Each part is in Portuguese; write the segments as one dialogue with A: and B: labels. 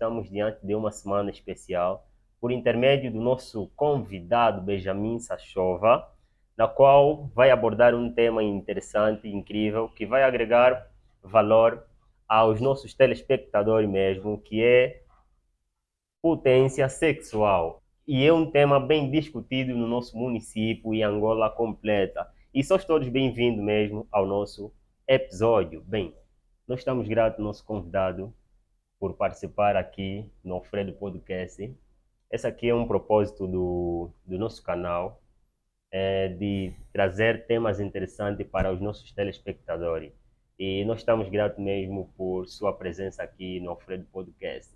A: estamos diante de uma semana especial, por intermédio do nosso convidado Benjamin Sachova, na qual vai abordar um tema interessante e incrível que vai agregar valor aos nossos telespectadores mesmo, que é potência sexual. E é um tema bem discutido no nosso município e Angola completa. E são todos bem-vindos mesmo ao nosso episódio. Bem, nós estamos gratos ao nosso convidado por participar aqui no Alfredo Podcast. Esse aqui é um propósito do nosso canal, de trazer temas interessantes para os nossos telespectadores. E nós estamos gratos mesmo por sua presença aqui no Alfredo Podcast.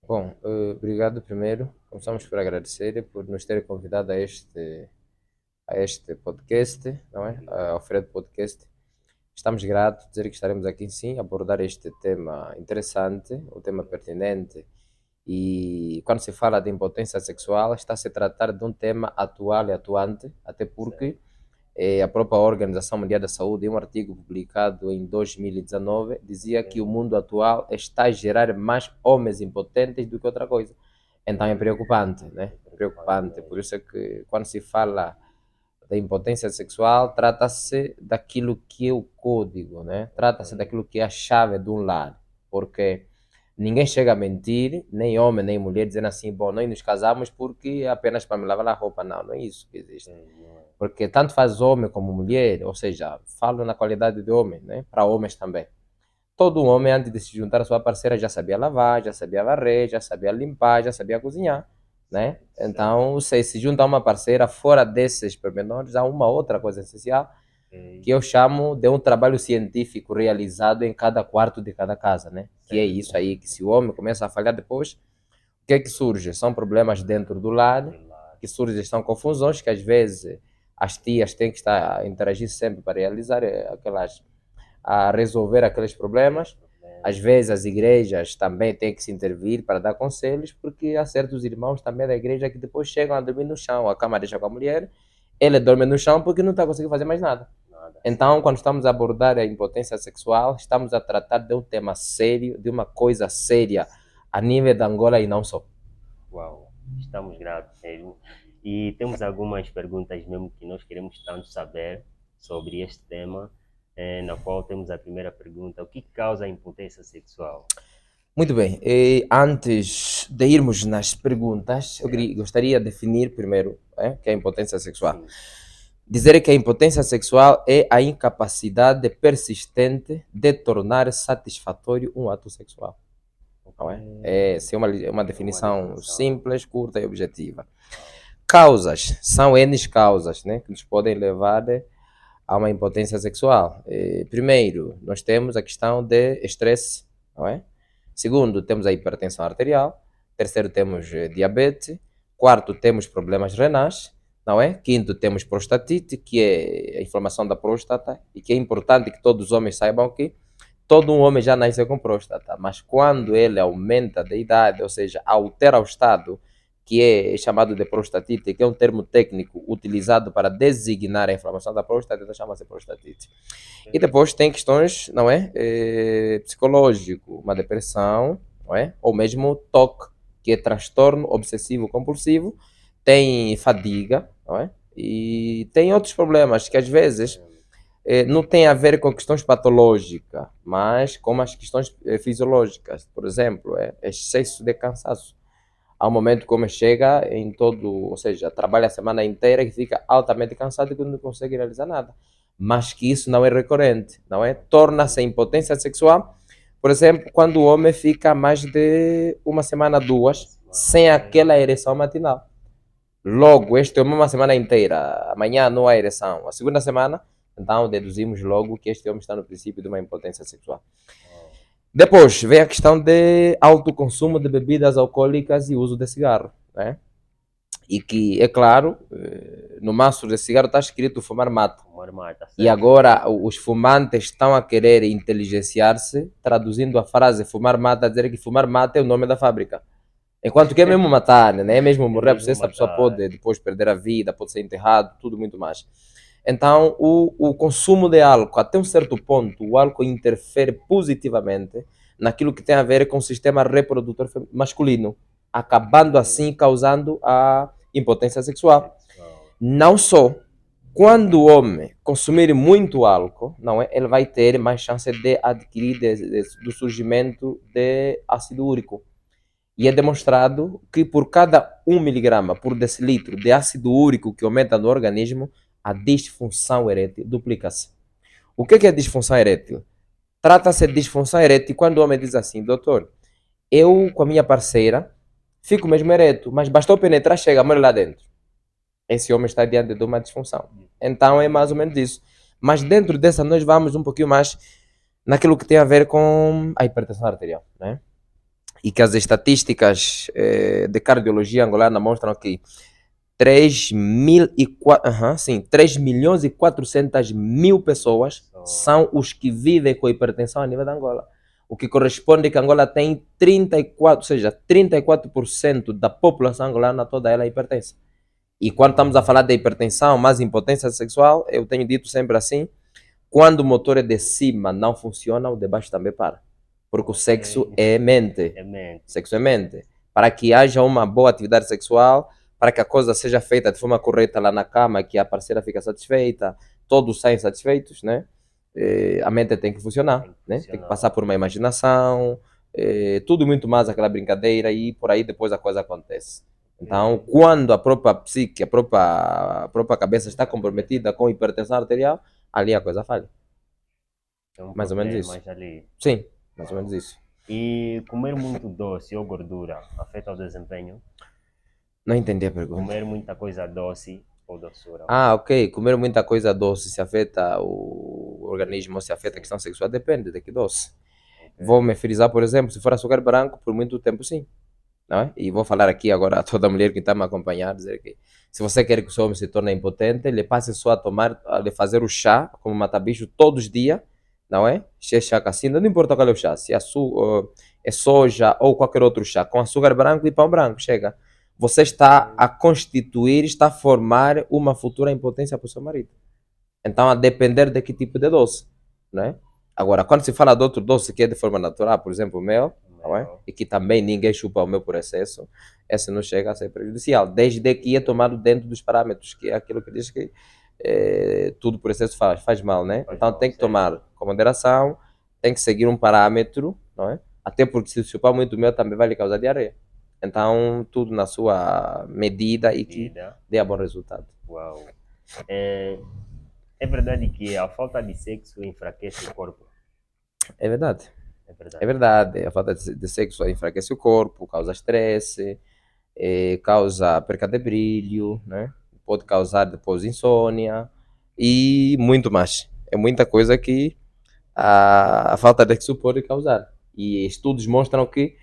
B: Bom, obrigado primeiro. Começamos por agradecer por nos ter convidado a este podcast, não é? Ao Alfredo Podcast. Estamos gratos, dizer que estaremos aqui sim, a abordar este tema interessante, um tema pertinente. E quando se fala de impotência sexual, está-se a tratar de um tema atual e atuante, até porque a própria Organização Mundial da Saúde, em um artigo publicado em 2019, dizia que o mundo atual está a gerar mais homens impotentes do que outra coisa. Então é preocupante, né? É preocupante. Por isso é que quando se fala da impotência sexual, trata-se daquilo que é o código, né? Trata-se daquilo que é a chave de um lar. Porque ninguém chega a mentir, nem homem, nem mulher, dizendo assim, bom, nós nos casamos porque é apenas para me lavar a roupa. Não, não é isso que existe. Porque tanto faz homem como mulher, ou seja, falo na qualidade de homem, né? Para homens também. Todo homem, antes de se juntar à sua parceira, já sabia lavar, já sabia varrer, já sabia limpar, já sabia cozinhar, né? Então, se junta a uma parceira, fora desses pormenores, há uma outra coisa essencial, que eu chamo de um trabalho científico realizado em cada quarto de cada casa, né? Que é isso aí, que se o homem começa a falhar depois, o que é que surge? São problemas dentro do lar, que surgem, são confusões que às vezes as tias têm que estar a interagir sempre para realizar a resolver aqueles problemas. Às vezes as igrejas também têm que se intervir para dar conselhos, porque há certos irmãos também da igreja que depois chegam a dormir no chão, a cama deixa com a mulher, ele dorme no chão porque não está conseguindo fazer mais nada. Então, quando estamos a abordar a impotência sexual, estamos a tratar de um tema sério, de uma coisa séria, a nível da Angola e não só.
A: Uau, estamos gratos mesmo. E temos algumas perguntas mesmo que nós queremos tanto saber sobre este tema, na qual temos a primeira pergunta: o que causa a impotência sexual?
B: Muito bem, e antes de irmos nas perguntas, gostaria de definir primeiro o que é a impotência sexual.
A: Sim.
B: Dizer que a impotência sexual é a incapacidade persistente de tornar satisfatório um ato sexual. Não é? Essa é uma definição simples, curta e objetiva. Causas, são N causas, né, que nos podem levar a uma impotência sexual. Primeiro, nós temos a questão de estresse, não é? Segundo, temos a hipertensão arterial. Terceiro, temos diabetes. Quarto, temos problemas renais, não é? Quinto, temos prostatite, que é a inflamação da próstata, e que é importante que todos os homens saibam que todo um homem já nasce com próstata, mas quando ele aumenta de idade, ou seja, altera o estado, que é chamado de prostatite, que é um termo técnico utilizado para designar a inflamação da próstata, então chama-se prostatite. E depois tem questões, não é? Psicológico, uma depressão, não é? Ou mesmo TOC, que é transtorno obsessivo compulsivo, tem fadiga, não é? E tem outros problemas que às vezes não tem a ver com questões patológicas, mas com as questões fisiológicas. Por exemplo, excesso de cansaço. Há um momento que o homem chega em todo, ou seja, trabalha a semana inteira e fica altamente cansado e que não consegue realizar nada. Mas que isso não é recorrente, não é? Torna-se a impotência sexual, por exemplo, quando o homem fica mais de uma semana, duas, sem aquela ereção matinal. Logo, este é uma semana inteira, amanhã não há ereção. A segunda semana, então deduzimos logo que este homem está no princípio de uma impotência sexual. Depois vem a questão de alto consumo de bebidas alcoólicas e uso de cigarro, né? E que, é claro, no maço de cigarro está escrito fumar mata. E agora os fumantes estão a querer inteligenciar-se, traduzindo a frase fumar mata, a dizer que fumar mata é o nome da fábrica. Enquanto que é mesmo matar, né? É mesmo morrer, essa pessoa pode depois perder a vida, pode ser enterrado, tudo muito mais. Então, o consumo de álcool, até um certo ponto, o álcool interfere positivamente naquilo que tem a ver com o sistema reprodutor masculino, acabando assim causando a impotência sexual. Não só, quando o homem consumir muito álcool, não é, ele vai ter mais chance de adquirir do surgimento de ácido úrico. E é demonstrado que por cada 1 miligrama por decilitro de ácido úrico que aumenta no organismo, a disfunção erétil duplica-se. O que é disfunção erétil? Trata-se de disfunção erétil quando o homem diz assim: doutor, eu com a minha parceira fico mesmo ereto, mas bastou penetrar, chega a mulher lá dentro. Esse homem está diante de uma disfunção. Então é mais ou menos isso. Mas dentro dessa nós vamos um pouquinho mais naquilo que tem a ver com a hipertensão arterial, né? E que as estatísticas de cardiologia angolana mostram que 3 milhões e 400 mil pessoas são os que vivem com hipertensão a nível da Angola. O que corresponde a que Angola tem 34%, ou seja, 34% da população angolana toda ela é hipertensa. E quando estamos a falar de hipertensão, mais impotência sexual, eu tenho dito sempre assim, quando o motor é de cima não funciona, o de baixo também para. Porque o sexo é mente. Sexo é mente. Para que haja uma boa atividade sexual, para que a coisa seja feita de forma correta lá na cama, que a parceira fica satisfeita, todos saem satisfeitos, né? A mente tem que funcionar, né? Tem que passar por uma imaginação, tudo muito mais aquela brincadeira e por aí depois a coisa acontece. Então, quando a própria psique, a própria cabeça está comprometida com hipertensão arterial, ali a coisa falha. Mais ou menos isso. Sim, mais ou menos isso.
A: E comer muito doce ou gordura afeta o desempenho?
B: Não entendi a pergunta.
A: Comer muita coisa doce ou doçura?
B: Ah, ok. Comer muita coisa doce se afeta o organismo ou se afeta a questão sexual? Depende de que doce. Vou me frisar, por exemplo, se for açúcar branco, por muito tempo sim. Não é? E vou falar aqui agora a toda mulher que está me acompanhando, dizer que se você quer que o seu homem se torne impotente, ele passe só a tomar, a fazer o chá, como mata-bicho, todos os dias, não é? Chá cassina, não importa qual é o chá, se é soja ou qualquer outro chá, com açúcar branco e pão branco, chega. Você está a constituir, está a formar uma futura impotência para o seu marido. Então, a depender de que tipo de doce, né? Agora, quando se fala de outro doce que é de forma natural, por exemplo, o mel, não é? E que também ninguém chupa o mel por excesso, esse não chega a ser prejudicial, desde que é tomado dentro dos parâmetros, que é aquilo que diz que tudo por excesso faz mal, né? Então tem que tomar com moderação, tem que seguir um parâmetro, não é? Até porque se chupar muito mel também vai lhe causar diarreia. Então, tudo na sua medida e que dê a bom resultado.
A: Uau! É verdade que a falta de sexo enfraquece o corpo?
B: É verdade. É verdade. A falta de sexo enfraquece o corpo, causa estresse, causa perca de brilho, né? Pode causar depois insônia e muito mais. É muita coisa que a falta de sexo pode causar. E estudos mostram que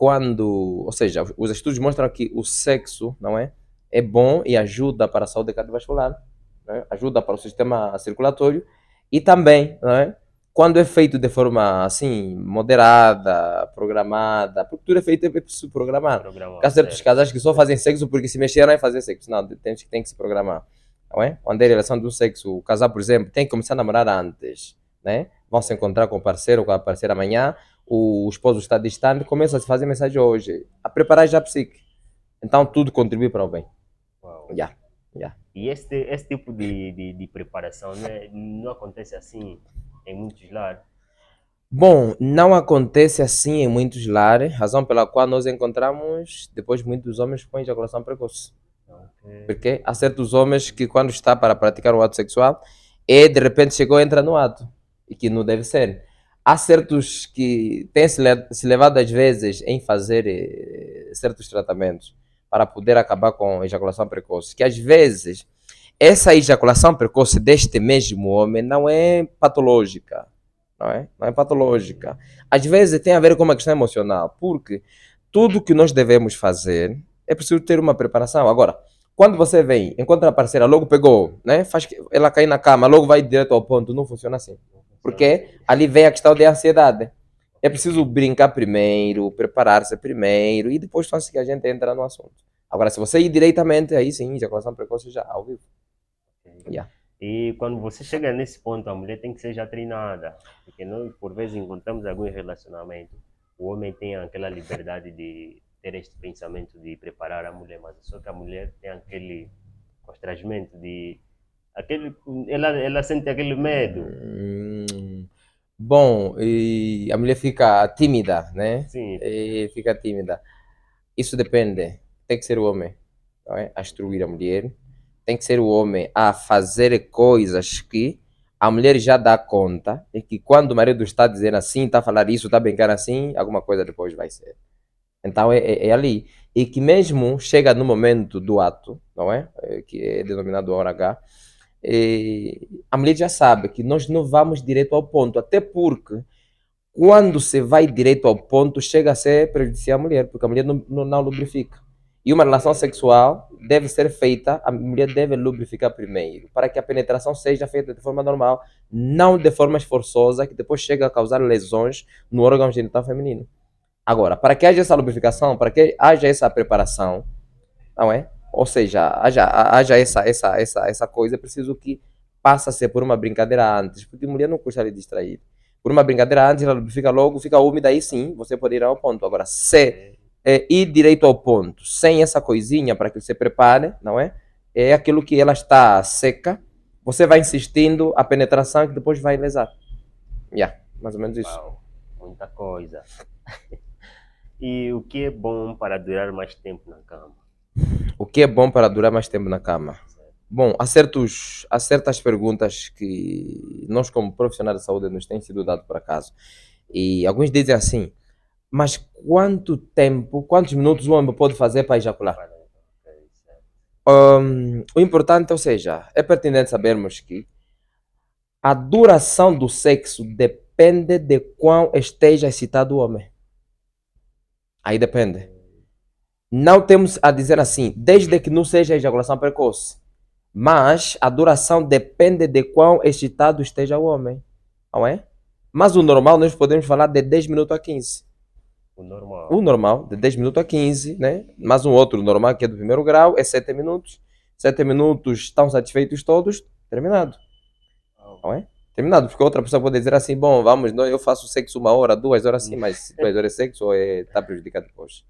B: ou seja, os estudos mostram que o sexo, não é? É bom e ajuda para a saúde cardiovascular, né? Ajuda para o sistema circulatório e também, não é? Quando é feito de forma assim, moderada, programada, porque tudo é feito é preciso programar. Há certos casais que só fazem sexo porque se mexeram em fazer sexo. Não, tem que se programar. Não é? Quando é relação do sexo, o casal, por exemplo, tem que começar a namorar antes, né? Vão se encontrar com o parceiro ou com a parceira amanhã, o esposo está distante, começa a se fazer mensagem hoje, a preparar já a psique. Então tudo contribui para o bem.
A: Yeah. E esse tipo de preparação, né, não acontece assim em muitos lares?
B: Bom, não acontece assim em muitos lares, razão pela qual nós encontramos depois muitos homens com ejaculação precoce. Porque há certos homens que quando está para praticar o ato sexual, de repente chegou e entra no ato, e que não deve ser. Há certos que têm se levado às vezes em fazer certos tratamentos para poder acabar com a ejaculação precoce, que às vezes essa ejaculação precoce deste mesmo homem não é patológica, não é? Não é patológica. Às vezes tem a ver com uma questão emocional, porque tudo que nós devemos fazer é preciso ter uma preparação. Agora, quando você vem, encontra a parceira, logo pegou, né? Faz ela cair na cama, logo vai direto ao ponto, não funciona assim. Porque ali vem a questão de ansiedade. É preciso brincar primeiro, preparar-se primeiro e depois só que a gente entra no assunto. Agora, se você ir diretamente, aí sim, ejaculação precoce já ao vivo.
A: E quando você chega nesse ponto, a mulher tem que ser já treinada. Porque nós, por vezes, encontramos alguns relacionamentos. O homem tem aquela liberdade de ter este pensamento de preparar a mulher, mas só que a mulher tem aquele constrangimento de. Aquele, ela sente aquele medo.
B: Hum, Bom, e a mulher fica tímida, né?
A: Sim,
B: E fica tímida. Isso depende. Tem que ser o homem, não é? A instruir a mulher. Tem que ser o homem a fazer coisas que a mulher já dá conta e que quando o marido está dizendo assim, está a falar isso, está a brincar assim, alguma coisa depois vai ser. Então é ali. E que mesmo chega no momento do ato, não é? Que é denominado hora H, a mulher já sabe que nós não vamos direto ao ponto, até porque quando se vai direto ao ponto, chega a ser prejudicial à mulher, porque a mulher não lubrifica. E uma relação sexual deve ser feita, a mulher deve lubrificar primeiro, para que a penetração seja feita de forma normal, não de forma forçosa, que depois chega a causar lesões no órgão genital feminino. Agora, para que haja essa lubrificação, para que haja essa preparação, não é? Ou seja, haja essa coisa, é preciso que passe a ser por uma brincadeira antes, porque a mulher não custa lhe distrair. Por uma brincadeira antes, ela lubrifica logo, fica úmida, aí sim, você pode ir ao ponto. Agora, se ir direito ao ponto, sem essa coisinha para que você prepare, não é? É aquilo que ela está seca, você vai insistindo, a penetração que depois vai lesar. Mais ou menos isso.
A: uau, muita coisa. E o que é bom para durar mais tempo na cama?
B: O que é bom para durar mais tempo na cama? Bom, há certas perguntas que nós, como profissionais de saúde, nos têm sido dados por acaso. E alguns dizem assim, mas quanto tempo, quantos minutos o homem pode fazer para ejacular? O importante, ou seja, é pertinente sabermos que a duração do sexo depende de quão esteja excitado o homem. Aí depende. Não temos a dizer assim, desde que não seja ejaculação precoce. Mas a duração depende de quão excitado esteja o homem. Não é? Mas o normal nós podemos falar de 10 minutos a 15. O normal, de 10 minutos a 15, né? Mas um outro normal, que é do primeiro grau, é 7 minutos. 7 minutos, estão satisfeitos todos, terminado. Não é? Terminado, porque outra pessoa pode dizer assim, bom, vamos, eu faço sexo 1 hora, 2 horas sim, mas 2 horas de sexo está prejudicado depois.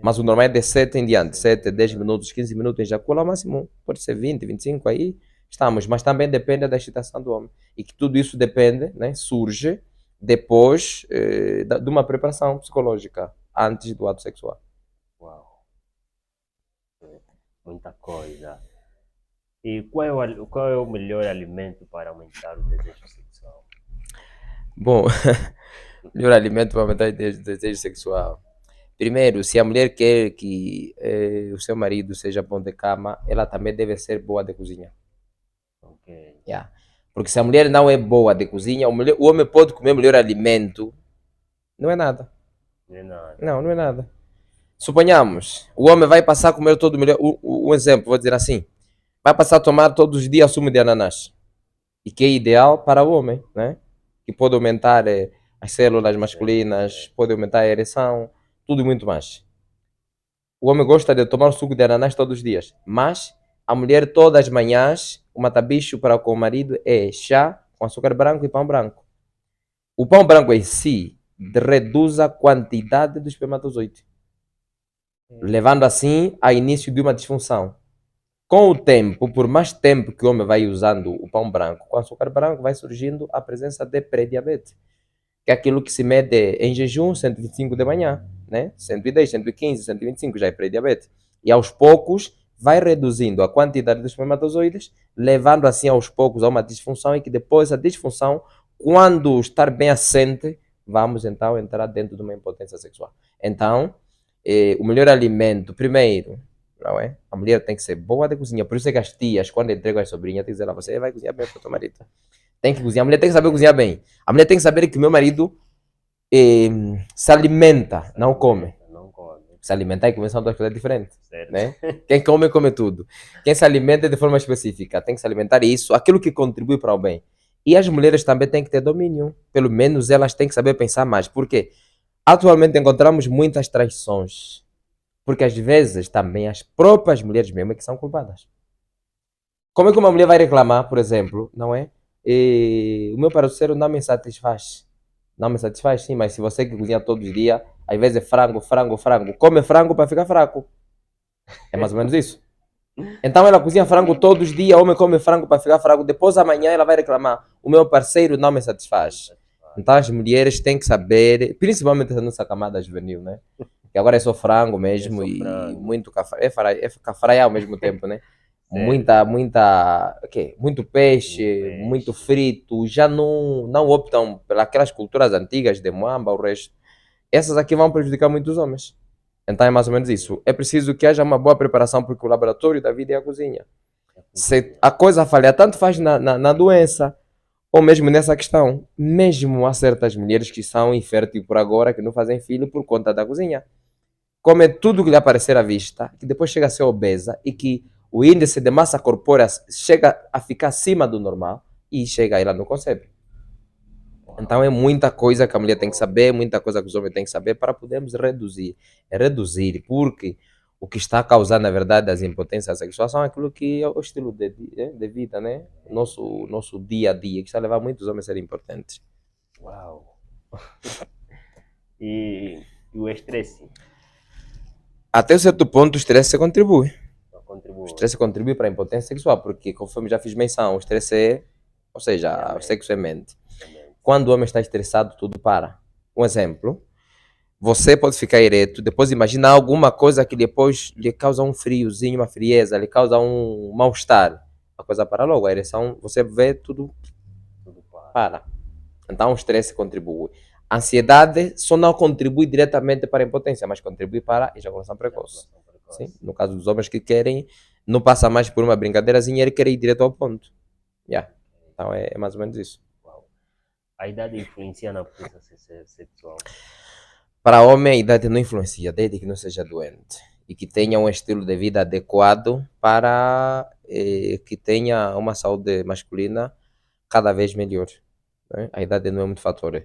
B: Mas o normal é de 7 em diante, 7, 10 minutos, 15 minutos, ejacula ao máximo, pode ser 20, 25, aí estamos. Mas também depende da excitação do homem. E que tudo isso depende, né, surge depois de uma preparação psicológica, antes do ato sexual.
A: Uau, muita coisa. E qual é o melhor alimento para aumentar o desejo sexual?
B: Bom, melhor alimento para aumentar o desejo sexual. Primeiro, se a mulher quer que o seu marido seja bom de cama, ela também deve ser boa de cozinha.
A: Ok,
B: Porque se a mulher não é boa de cozinha, o homem pode comer o melhor alimento, não é nada.
A: não é nada.
B: Não é nada. Suponhamos, o homem vai passar a comer todo o melhor. Um exemplo, vou dizer assim: vai passar a tomar todos os dias sumo de ananás. E que é ideal para o homem, né? Que pode aumentar as células masculinas, pode aumentar a ereção, tudo e muito mais. O homem gosta de tomar suco de ananás todos os dias, mas a mulher todas as manhãs, o mata-bicho para com o marido é chá com açúcar branco e pão branco. O pão branco em si reduz a quantidade do espermatozoide, levando assim a início de uma disfunção. Com o tempo, por mais tempo que o homem vai usando o pão branco com açúcar branco, vai surgindo a presença de pré-diabetes, que é aquilo que se mede em jejum, 125 de manhã, né? 110, 115, 125 já é pré-diabetes. E aos poucos vai reduzindo a quantidade de espermatozoides, levando assim aos poucos a uma disfunção e que depois a disfunção, quando estar bem assente, vamos então entrar dentro de uma impotência sexual. Então, o melhor alimento, primeiro, não é? A mulher tem que ser boa de cozinha. Por isso é que as tias, quando entregam as sobrinhas, tem que dizer, você vai cozinhar bem para o teu marido. Tem que cozinhar. A mulher tem que saber cozinhar bem. A mulher tem que saber que meu marido se alimenta, não come. Se alimentar e comer são duas coisas diferentes. Né? Quem come, come tudo. Quem se alimenta de forma específica tem que se alimentar isso, aquilo que contribui para o bem. E as mulheres também têm que ter domínio. Pelo menos elas têm que saber pensar mais. Por quê? Atualmente encontramos muitas traições. Porque às vezes também as próprias mulheres mesmo é que são culpadas. Como é que uma mulher vai reclamar, por exemplo, não é? O meu parceiro não me satisfaz. Não me satisfaz, sim, mas se você que cozinha todos os dias, às vezes é frango, frango, frango, come frango para ficar fraco. É mais ou menos isso. Então ela cozinha frango todos os dias, o homem come frango para ficar fraco. Depois amanhã ela vai reclamar: o meu parceiro não me satisfaz. Então as mulheres têm que saber, principalmente essa nossa camada juvenil, né? Que agora é só frango mesmo
A: só
B: e
A: frango.
B: muito café, é cafraia ao mesmo tempo, né?
A: Certo.
B: Muito peixe, muito frito, já não optam pelas culturas antigas de Moamba, o resto. Essas aqui vão prejudicar muitos homens. Então é mais ou menos isso. É preciso que haja uma boa preparação, porque o laboratório da vida é a cozinha. Se a coisa falhar, tanto faz na doença, ou mesmo nessa questão. Mesmo há certas mulheres que são inférteis por agora, que não fazem filho por conta da cozinha. Come tudo que lhe aparecer à vista, que depois chega a ser obesa e que o índice de massa corpórea chega a ficar acima do normal e chega aí ela não concebe. Então é muita coisa que a mulher tem que saber, muita coisa que os homens têm que saber para podermos reduzir. É reduzir, porque o que está causando, na verdade, as impotências sexuais são aquilo que é o estilo de vida, né? Nosso dia a dia, que está a levar muitos homens a serem impotentes.
A: Uau! E o estresse?
B: Até certo ponto, o estresse contribui. O
A: Contribui.
B: estresse contribui para a impotência sexual, porque, conforme já fiz menção, o estresse é, ou seja, o sexo é mente. Quando o homem está estressado, tudo para. Um exemplo, você pode ficar ereto, depois imaginar alguma coisa que depois lhe causa um friozinho, uma frieza, lhe causa um mal-estar. A coisa para logo, a ereção, você vê tudo para. Então o estresse contribui. A ansiedade só não contribui diretamente para a impotência, mas contribui para a ejaculação precoce. Sim? No caso dos homens que querem, não passa mais por uma brincadeirazinha, ele quer ir direto ao ponto. Yeah. Então é mais ou menos isso.
A: A idade influencia na potência sexual?
B: Para homem, a idade não influencia, desde que não seja doente e que tenha um estilo de vida adequado para que tenha uma saúde masculina cada vez melhor. Né? A idade não é muito fator.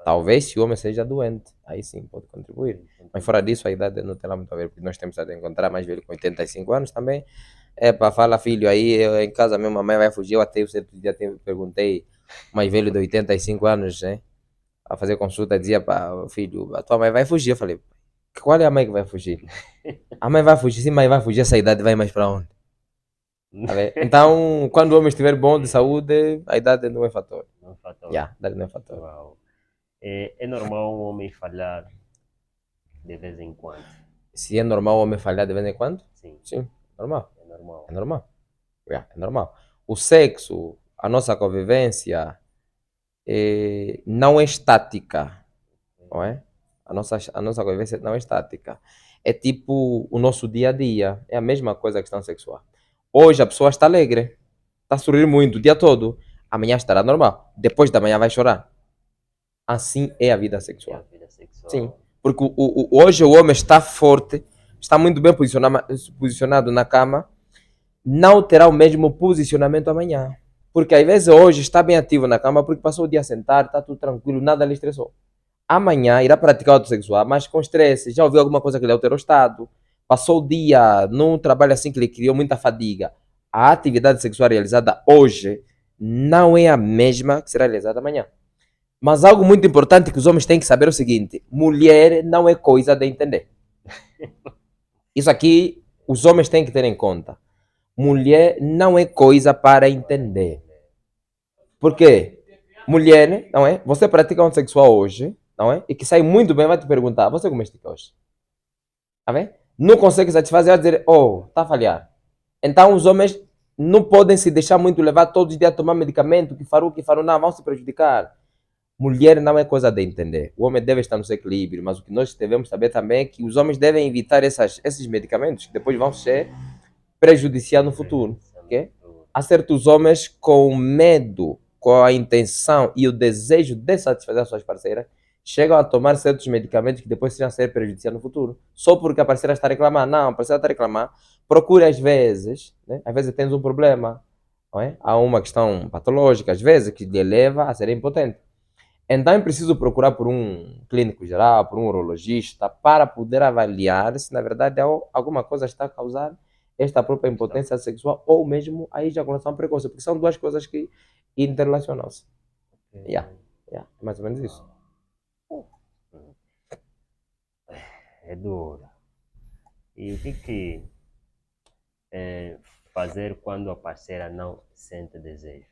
B: Talvez se o homem seja doente, aí sim pode contribuir. Mas fora disso, a idade não tem lá muito a ver, porque nós temos de encontrar mais velho com 85 anos também. É para falar, filho, aí eu, em casa minha mamãe vai fugir. Eu até o certo dia perguntei, mais velho de 85 anos, né? A fazer consulta, dizia para o filho, a tua mãe vai fugir. Eu falei, qual é a mãe que vai fugir? A mãe vai fugir, sim, mãe vai fugir, essa idade vai mais para onde? Então, quando o homem estiver bom de saúde, a idade não é fator.
A: Não é fator.
B: Yeah, a idade não é fator.
A: Uau. É normal um homem falhar de vez em quando?
B: Se é normal o homem falhar de vez em quando?
A: Sim.
B: Sim, normal.
A: É normal.
B: É normal. Yeah, é normal. O sexo, a nossa convivência, não é estática, não é? A nossa convivência não é estática. É tipo o nosso dia a dia. É a mesma coisa a questão sexual. Hoje a pessoa está alegre, está a sorrir muito o dia todo. Amanhã estará normal. Depois da manhã vai chorar. Assim é a vida sexual. Sim. Porque hoje o homem está forte, está muito bem posicionado na cama, não terá o mesmo posicionamento amanhã. Porque às vezes hoje está bem ativo na cama porque passou o dia sentado, está tudo tranquilo, nada lhe estressou. Amanhã irá praticar o ato sexual, mas com estresse, já ouviu alguma coisa que lhe alterou o estado, passou o dia num trabalho assim que lhe criou muita fadiga. A atividade sexual realizada hoje não é a mesma que será realizada amanhã. Mas algo muito importante que os homens têm que saber é o seguinte: mulher não é coisa de entender. Isso aqui os homens têm que ter em conta. Mulher não é coisa para entender. Por quê? Mulher, não é? Você pratica um sexual hoje, não é? E que sai muito bem, vai te perguntar: você como estica hoje? Tá vendo? Não consegue satisfazer, vai dizer: oh, está a falhar. Então os homens não podem se deixar muito levar todos os dias a tomar medicamento, que farão, não, vão se prejudicar. Mulher não é coisa de entender. O homem deve estar no seu equilíbrio, mas o que nós devemos saber também é que os homens devem evitar esses medicamentos que depois vão ser prejudiciar no futuro. Okay? Há certos homens com medo, com a intenção e o desejo de satisfazer as suas parceiras, chegam a tomar certos medicamentos que depois serão ser prejudiciais no futuro. Só porque a parceira está a reclamar. Não, a parceira está a reclamar. Procure às vezes, né? Às vezes tens um problema, não é? Há uma questão patológica, às vezes, que lhe leva a ser impotente. Então é preciso procurar por um clínico geral, por um urologista, para poder avaliar se na verdade alguma coisa está a causar esta própria impotência sexual ou mesmo a ejaculação precoce, porque são duas coisas que interrelacionam-se. Yeah. É mais ou menos isso.
A: É duro. E o que fazer quando a parceira não sente desejo?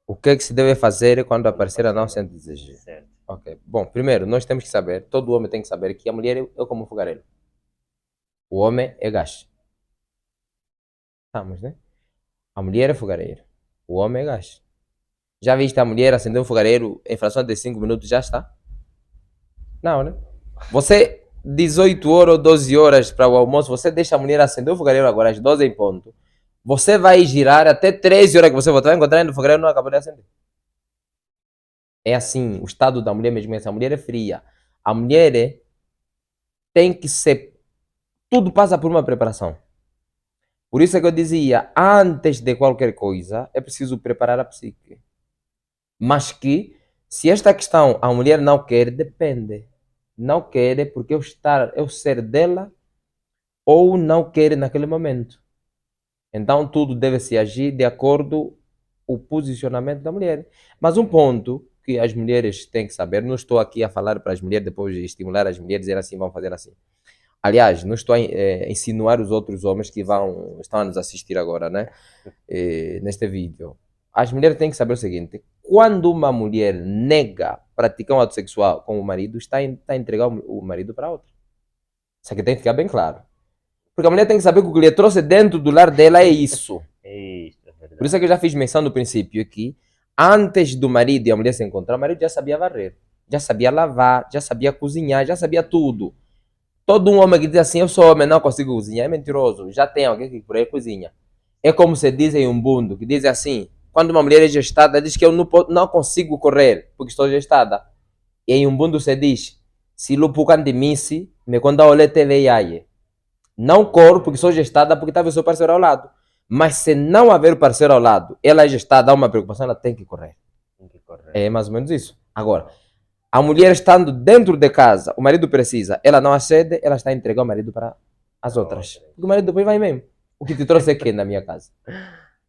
B: O que é que se deve fazer quando a parceira não sente desejo?
A: Certo.
B: Ok. Bom, primeiro, nós temos que saber, todo homem tem que saber que a mulher é como um fogareiro. O homem é gás. Estamos, né? A mulher é fogareiro. O homem é gás. Já viste a mulher acender um fogareiro em fração de 5 minutos já está? Não, né? Você, 18 horas ou 12 horas para o almoço, você deixa a mulher acender o fogareiro agora às 12 em ponto. Você vai girar até 13 horas que você voltar a encontrar no fogareiro não acabou de acender. É assim, o estado da mulher mesmo é assim. A mulher é fria. A mulher tem que ser... Tudo passa por uma preparação. Por isso é que eu dizia, antes de qualquer coisa, é preciso preparar a psique. Mas que, se esta questão a mulher não quer, depende. Não quer porque é o ser dela ou não quer naquele momento. Então tudo deve se agir de acordo com o posicionamento da mulher. Mas um ponto que as mulheres têm que saber, não estou aqui a falar para as mulheres depois de estimular as mulheres, dizer assim, vão fazer assim. Aliás, não estou a insinuar os outros homens que estão a nos assistir agora, né? Neste vídeo. As mulheres têm que saber o seguinte: quando uma mulher nega praticar um ato sexual com o marido, está a entregar o marido para outra. Isso aqui tem que ficar bem claro. Porque a mulher tem que saber que o que lhe trouxe dentro do lar dela é isso.
A: É verdade.
B: Por isso é que eu já fiz menção no princípio aqui. Antes do marido e a mulher se encontrar, o marido já sabia varrer, já sabia lavar, já sabia cozinhar, já sabia tudo. Todo um homem que diz assim, eu sou homem, não consigo cozinhar, é mentiroso. Já tem alguém que por aí cozinha. É como se diz em Umbundo, que diz assim, quando uma mulher é gestada, diz que eu não consigo correr, porque estou gestada. E em Umbundo se diz, se lupucan de misi, me conta olhe teve iaie. Não corro porque sou gestada, porque estava o seu parceiro ao lado. Mas se não haver o parceiro ao lado, ela é gestada, há uma preocupação, ela tem que correr. É mais ou menos isso. Agora, a mulher estando dentro de casa, o marido precisa, ela não acede, ela está a entregar o marido para as outras. Porque o marido depois vai mesmo. O que te trouxe aqui na minha casa?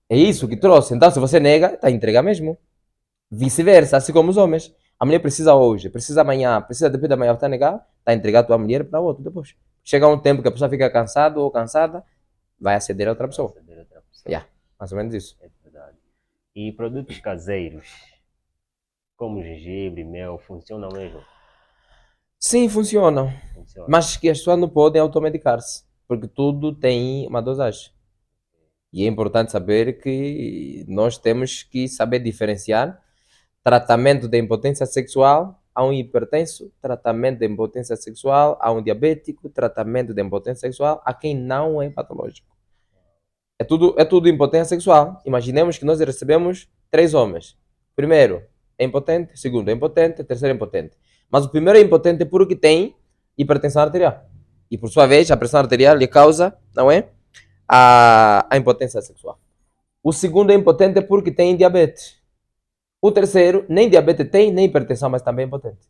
B: É isso que trouxe. Então, se você nega, está a entregar mesmo. Vice-versa, assim como os homens. A mulher precisa hoje, precisa amanhã, precisa depois da manhã, está a negar, está a entregar a tua mulher para outro depois. Chega um tempo que a pessoa fica cansada ou cansada, vai aceder a outra pessoa. Yeah, mais ou menos isso.
A: É verdade. E produtos caseiros, como gengibre, mel, funcionam mesmo?
B: Sim, funcionam.
A: Funciona.
B: Mas que as pessoas não podem automedicar-se, porque tudo tem uma dosagem. E é importante saber que nós temos que saber diferenciar tratamento de impotência sexual a um hipertenso, tratamento de impotência sexual a um diabético, tratamento de impotência sexual a quem não é patológico. É tudo impotência sexual. Imaginemos que nós recebemos 3 homens. Primeiro é impotente, segundo é impotente, terceiro é impotente. Mas o primeiro é impotente porque tem hipertensão arterial. E por sua vez, a pressão arterial lhe causa, não é? A impotência sexual. O segundo é impotente porque tem diabetes. O terceiro, nem diabetes tem, nem hipertensão, mas também é impotente.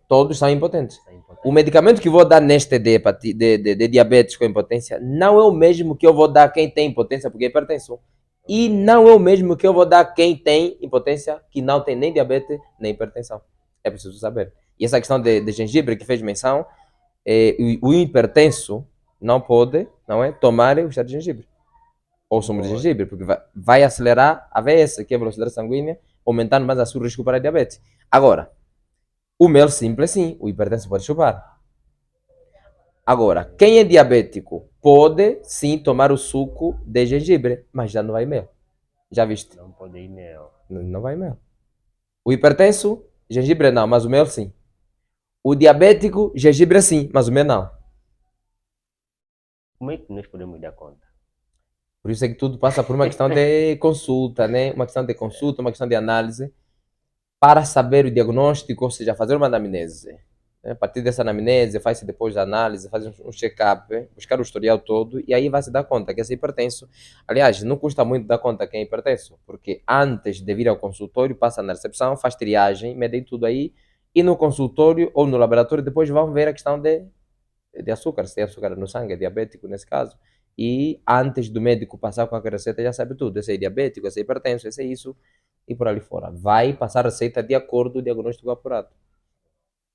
B: Todos são impotentes. O medicamento que vou dar neste de diabetes com impotência não é o mesmo que eu vou dar a quem tem impotência porque é hipertenso. E não é o mesmo que eu vou dar a quem tem impotência que não tem nem diabetes nem hipertensão. É preciso saber. E essa questão de gengibre que fez menção, o hipertenso não pode, não é, tomar o chá de gengibre ou sumo de gengibre, porque vai acelerar a VS, que é a velocidade sanguínea, aumentando mais o seu risco para a diabetes. Agora, o mel simples sim, o hipertenso pode chupar. Agora, quem é diabético pode sim tomar o suco de gengibre, mas já não vai mel. Já viste?
A: Não pode ir mel.
B: Não vai mel. O hipertenso, gengibre não, mas o mel sim. O diabético, gengibre sim, mas o mel não.
A: Como é que nós podemos dar conta?
B: Por isso é que tudo passa por uma questão de consulta, né? Uma questão de consulta, uma questão de análise, para saber o diagnóstico, ou seja, fazer uma anamnese. A partir dessa anamnese, faz-se depois a análise, faz um check-up, buscar o historial todo, e aí vai se dar conta que é hipertenso. Aliás, não custa muito dar conta que é hipertenso, porque antes de vir ao consultório, passa na recepção, faz triagem, medem tudo aí, e no consultório ou no laboratório depois vão ver a questão de de açúcar, se tem açúcar no sangue, é diabético nesse caso. E antes do médico passar com a receita, já sabe tudo. Esse é diabético, esse é hipertenso, esse é isso, e por ali fora. Vai passar a receita de acordo com o diagnóstico apurado.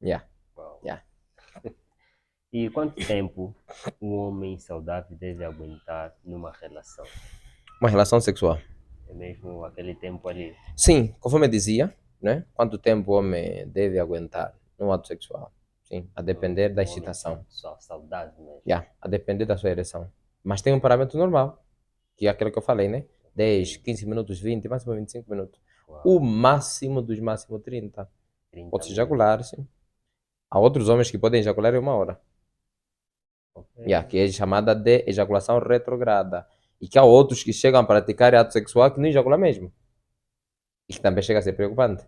B: Yeah,
A: Uau.
B: yeah.
A: E quanto tempo um homem saudável deve aguentar numa relação?
B: Uma relação sexual.
A: É mesmo aquele tempo ali.
B: Sim, conforme eu dizia, né? Quanto tempo o homem deve aguentar no ato sexual? Sim, a depender da
A: Um homem
B: excitação.
A: saudável mesmo.
B: Yeah, a depender da sua ereção. Mas tem um parâmetro normal, que é aquilo que eu falei, né? 10, 15 minutos, 20, máximo 25 minutos. O
A: Uau,
B: máximo dos máximos 30.
A: 30
B: Pode-se
A: minutos.
B: ejacular, sim. Há outros homens que podem ejacular em 1 hora.
A: Ok.
B: Yeah, que é chamada de ejaculação retrograda. E que há outros que chegam a praticar ato sexual que não ejaculam mesmo. E que também chega a ser preocupante,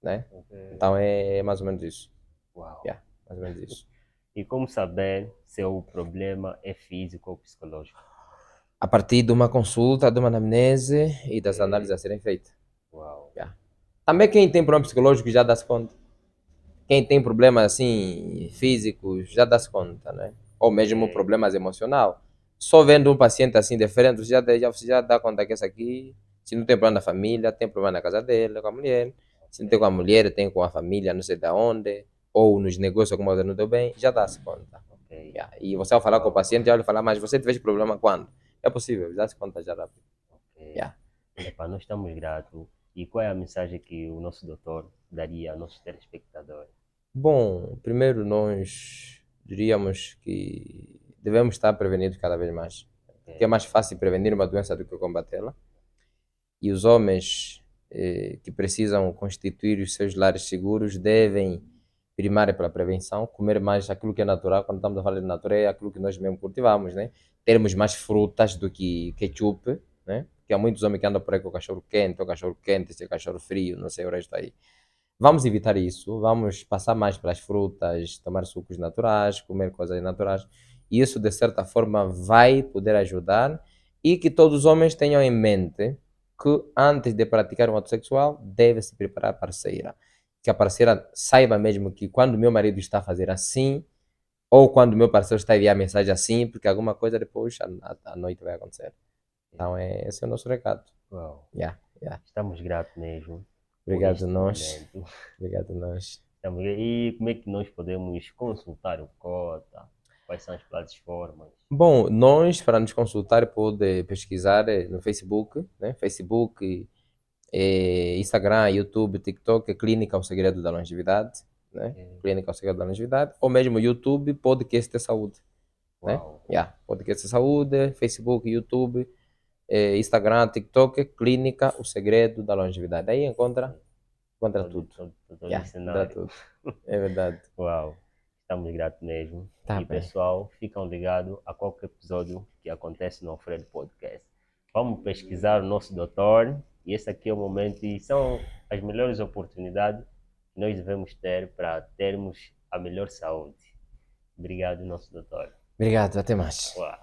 B: né?
A: Ok.
B: Então é mais ou menos isso.
A: Uau.
B: Yeah, mais ou menos isso.
A: E como saber se o problema é físico ou psicológico?
B: A partir de uma consulta, de uma anamnese e das análises a serem feitas.
A: Uau.
B: Yeah. Também quem tem problema psicológico já dá-se conta. Quem tem problemas assim físicos já dá-se conta, né? Ou mesmo
A: Ok.
B: problemas emocional. Só vendo um paciente assim diferente, você já dá conta que esse aqui, se não tem problema na família, tem problema na casa dele, com a mulher. Se não tem com a mulher, tem com a família, não sei de onde. Ou nos negócios, como você não deu bem, já dá-se conta.
A: Ok.
B: Yeah. E você vai falar com o paciente, já vai falar, mas você teve problema quando? É possível, dá-se conta já rápido.
A: Ok.
B: Yeah.
A: Epá, nós estamos gratos. E qual é a mensagem que o nosso doutor daria aos nossos telespectadores?
B: Bom, primeiro nós diríamos que devemos estar prevenidos cada vez mais. Porque é
A: Ok.
B: mais fácil prevenir uma doença do que combatê-la. E os homens que precisam constituir os seus lares seguros devem primar pela prevenção, comer mais aquilo que é natural. Quando estamos a falar de natural, é aquilo que nós mesmo cultivamos, né? Termos mais frutas do que ketchup, né? Porque há muitos homens que andam por aí com o cachorro quente, ou cachorro quente, esse cachorro frio, não sei o resto aí. Vamos evitar isso, vamos passar mais pelas frutas, tomar sucos naturais, comer coisas naturais. E isso, de certa forma, vai poder ajudar e que todos os homens tenham em mente que antes de praticar um ato sexual, deve se preparar a parceira. Que a parceira saiba mesmo que quando meu marido está a fazer assim, ou quando meu parceiro está a enviar mensagem assim, porque alguma coisa depois à noite vai acontecer. Então, esse é o nosso recado.
A: Uau.
B: Yeah, yeah.
A: Estamos gratos mesmo por
B: Obrigado a
A: este
B: nós.
A: momento.
B: Obrigado a nós.
A: E como é que nós podemos consultar o Cota? Quais são as plataformas?
B: Bom, nós, para nos consultar, pode pesquisar no Facebook, né? Facebook, Instagram, YouTube, TikTok, Clínica O Segredo da Longevidade, né?
A: Ok.
B: Clínica O Segredo da Longevidade, ou mesmo YouTube, Podcast de Saúde, né?
A: Uau.
B: Yeah. Podcast de Saúde, Facebook, YouTube, Instagram, TikTok, Clínica O Segredo da Longevidade. Aí encontra tudo.
A: Todo
B: Yeah, encontra
A: dicionário.
B: tudo. É verdade.
A: Uau. Estamos gratos mesmo.
B: Tá
A: E
B: bem.
A: pessoal, ficam ligados a qualquer episódio que acontece no Alfredo Podcast. Vamos pesquisar o nosso doutor. E esse aqui é o momento e são as melhores oportunidades que nós devemos ter para termos a melhor saúde. Obrigado, nosso doutor.
B: Obrigado, até mais.
A: Uau.